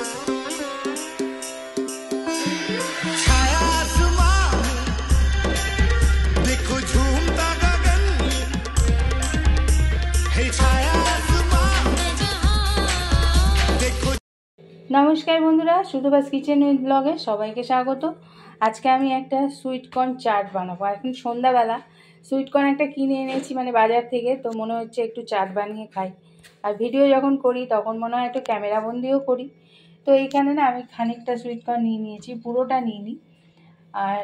নমস্কার বন্ধুরা, সুধুবাস kitchen with ব্লগে সবাইকে স্বাগত। আজকে আমি একটা সুইট কর্ন চাট বানাবো। এখন সন্ধ্যাবেলা সুইট কর্ন একটা কিনে এনেছি মানে বাজার থেকে, তো মনে হচ্ছে একটু চাট বানিয়ে খাই। আর ভিডিও যখন করি তখন মনে হয় একটু ক্যামেরা বন্দিও করি। তো এইখানে না আমি খানিকটা সুইট কর্ন নিয়ে নিয়েছি, পুরোটা নিইনি। আর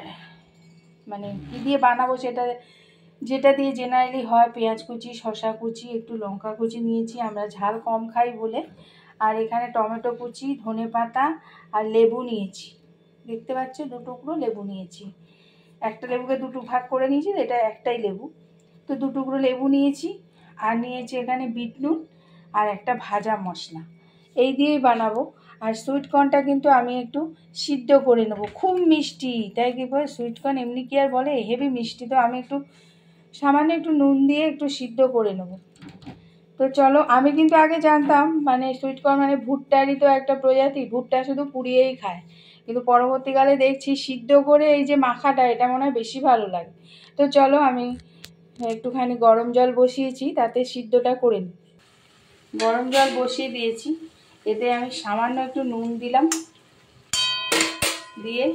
মানে কী দিয়ে বানাবো সেটা, যেটা দিয়ে জেনারেলি হয় পেঁয়াজ কুচি, শসা কুচি, একটু লঙ্কা কুচি নিয়েছি, আমরা ঝাল কম খাই বলে। আর এখানে টমেটো কুচি, ধনেপাতা আর লেবু নিয়েছি, দেখতে পাচ্ছ 2 টুকরো লেবু নিয়েছি। একটা লেবুকে 2 ভাগ করে নিয়েছি, এটা একটাই লেবু, তো 2 টুকরো লেবু নিয়েছি। আর নিয়েছি এখানে বিট নুন আর একটা ভাজা মশলা, এই দিয়েই বানাবো। আর সুইট কর্নটা কিন্তু আমি একটু সিদ্ধ করে নেব, খুব মিষ্টি, তাই কি করে সুইট কর্ন এমনি কি আর বলে, হেভি মিষ্টি, তো আমি একটু সামান্য একটু নুন দিয়ে একটু সিদ্ধ করে নেব। তো চলো, আমি কিন্তু আগে জানতাম মানে সুইট কর্ন মানে ভুট্টারই তো একটা প্রজাতি, ভুট্টা শুধু পুড়িয়েই খায়, কিন্তু পরবর্তীকালে দেখছি সিদ্ধ করে এই যে মাখাটা, এটা মনে হয় বেশি ভালো লাগে। তো চলো, আমি একটুখানি গরম জল বসিয়েছি, তাতে সিদ্ধটা করে নিই। গরম জল বসিয়ে দিয়েছি, এতে আমি সামান্য একটু নুন দিলাম, দিয়ে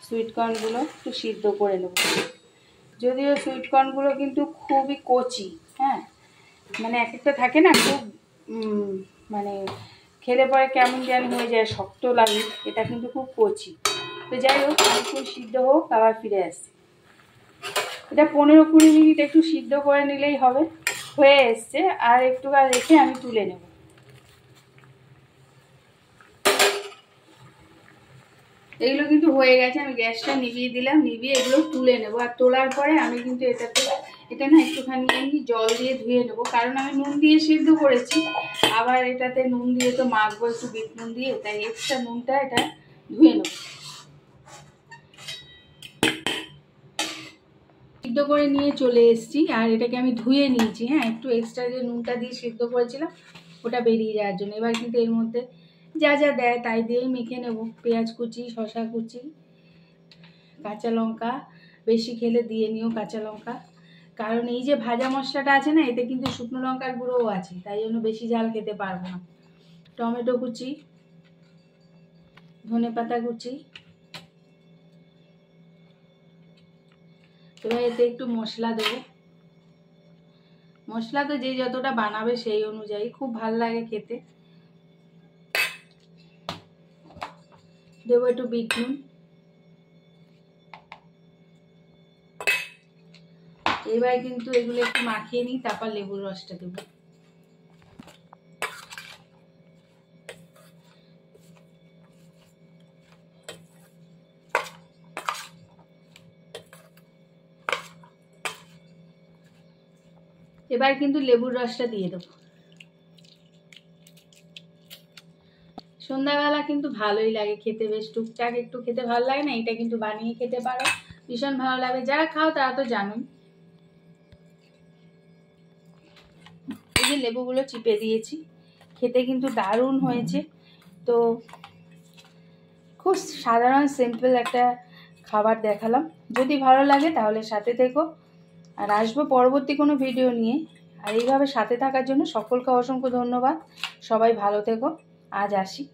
সুইট কর্নগুলো একটু সিদ্ধ করে নেব। যদিও সুইট কর্নগুলো কিন্তু খুবই কচি, হ্যাঁ, মানে এক একটা থাকে না খুব মানে খেলে পরে কেমন জানি হয়ে যায়, শক্ত লাগে, এটা কিন্তু খুব কচি। তো যাই হোক, একটু সিদ্ধ হোক, আবার ফিরে আসছি। এটা 15-20 মিনিট একটু সিদ্ধ করে নিলেই হবে, হয়ে এসছে। আর একটু রেখে আমি তুলে নেব। এগুলো কিন্তু হয়ে গেছে, আমি গ্যাসটা নিভিয়ে দিলাম, নিভিয়ে এগুলো তুলে নেব। আর তোলার পরে আমি কিন্তু এটা না একটুখানি এমনি জল দিয়ে ধুয়ে নেব, কারণ আমি নুন দিয়ে সিদ্ধ করেছি, আবার এটাতে নুন দিয়ে তো মাখবো একটু বিট নুন দিয়ে, তাই এক্সট্রা নুনটা এটা ধুয়ে নেব। সিদ্ধ করে নিয়ে চলে এসেছি, আর এটাকে আমি ধুয়ে নিয়েছি, হ্যাঁ, একটু এক্সট্রা যে নুনটা দিয়ে সিদ্ধ করেছিলাম ওটা বেরিয়ে যাওয়ার জন্য। এবার কিন্তু এর মধ্যে যা যা দেয় তাই দিয়েই মেখে নেব। পেঁয়াজ কুচি, শসা কুচি, কাঁচা লঙ্কা, বেশি খেলে দিয়ে নিও কাঁচা লঙ্কা, কারণ এই যে ভাজা মশলাটা আছে না, এতে কিন্তু শুকনো লঙ্কার গুঁড়োও আছে, তাই জন্য বেশি ঝাল খেতে পারবো না। টমেটো কুচি, ধনেপাতা কুচি, এবার এতে একটু মশলা দেবো। মশলা তো যে যতটা বানাবে সেই অনুযায়ী, খুব ভালো লাগে খেতে। দেবো একটু বিট নুন। এবার কিন্তু এগুলো একটু মাখিয়ে নিই, তারপর লেবুর রসটা দেবো। এবার কিন্তু লেবুর রসটা দিয়ে দেবো। সন্ধ্যাবেলা কিন্তু ভালোই লাগে খেতে, বেশ টুকটাক একটু খেতে ভালো লাগে না, এটা কিন্তু বানিয়ে খেতে পারো, ভীষণ ভালো লাগে। যারা খাও তারা তো জানোই। এই যে লেবুগুলো চিপে দিয়েছি, খেতে কিন্তু দারুণ হয়েছে। তো খুব সাধারণ সিম্পল একটা খাবার দেখালাম, যদি ভালো লাগে তাহলে সাথে থেকো, আর আসবো পরবর্তী কোনো ভিডিও নিয়ে। আর এইভাবে সাথে থাকার জন্য সকলকে অসংখ্য ধন্যবাদ। সবাই ভালো থেকো, আজ আসি।